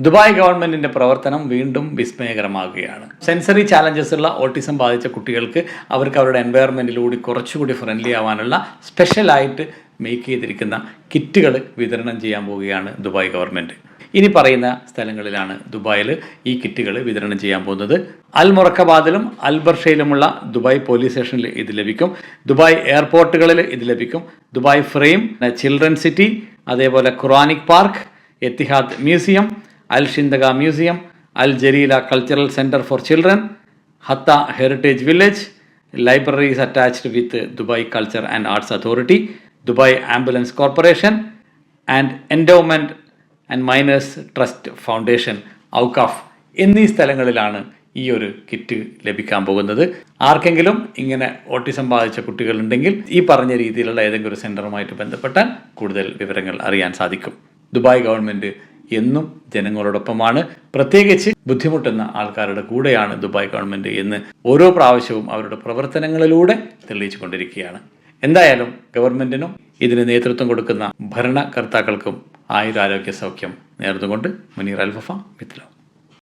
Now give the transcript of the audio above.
Dubai ഗവൺമെൻറ്റിൻ്റെ പ്രവർത്തനം വീണ്ടും വിസ്മയകരമാകുകയാണ്. സെൻസറി ചാലഞ്ചസ് ഉള്ള ഓട്ടിസം ബാധിച്ച കുട്ടികൾക്ക് അവർക്ക് അവരുടെ എൻവയറമെൻറ്റിലൂടെ കുറച്ചുകൂടി ഫ്രണ്ട്ലി ആവാനുള്ള സ്പെഷ്യലായിട്ട് മേക്ക് ചെയ്തിരിക്കുന്ന കിറ്റുകൾ വിതരണം ചെയ്യാൻ പോവുകയാണ് ദുബായ് ഗവൺമെൻറ്. ഇനി പറയുന്ന സ്ഥലങ്ങളിലാണ് ദുബായിൽ ഈ കിറ്റുകൾ വിതരണം ചെയ്യാൻ പോകുന്നത്. അൽ മുറക്കബാദിലും അൽ ബർഷയിലുമുള്ള ദുബായ് പോലീസ് സ്റ്റേഷനിൽ ഇത് ലഭിക്കും. ദുബായ് എയർപോർട്ടുകളിൽ ഇത് ലഭിക്കും. ദുബായ് ഫ്രെയിം, ചിൽഡ്രൻ സിറ്റി, അതേപോലെ Quranic park, Etihad museum, Al Shindagha museum, Al Jalila cultural centre for children, Hatta heritage village, libraries attached with Dubai culture and arts authority, Dubai ambulance corporation and endowment and minors trust foundation Awqaf എന്നീ സ്ഥലങ്ങളിലാണ് ഈ ഒരു kit ലഭിക്കാൻ പോകുന്നത്. ആർക്കെങ്കിലും ഇങ്ങനെ autism ബാധിച്ച കുട്ടികളുണ്ടെങ്കിൽ ഈ പറഞ്ഞ രീതിയിലുള്ള ഏതെങ്കിലും ഒരു സെൻറ്ററുമായിട്ട് ബന്ധപ്പെട്ടാൽ കൂടുതൽ വിവരങ്ങൾ അറിയാൻ സാധിക്കും. ദുബായ് ഗവൺമെൻറ് എന്നും ജനങ്ങളോടൊപ്പമാണ്, പ്രത്യേകിച്ച് ബുദ്ധിമുട്ടുന്ന ആൾക്കാരുടെ കൂടെയാണ് ദുബായ് ഗവൺമെൻറ് എന്ന് ഓരോ പ്രാവശ്യവും അവരുടെ പ്രവർത്തനങ്ങളിലൂടെ തെളിയിച്ചു കൊണ്ടിരിക്കുകയാണ്. എന്തായാലും ഗവൺമെൻറ്റിനും ഇതിന് നേതൃത്വം കൊടുക്കുന്ന ഭരണകർത്താക്കൾക്കും ആയുരാരോഗ്യ സൗഖ്യം നേർന്നുകൊണ്ട് മുനീർ അൽ വഫ മിത്ലോ.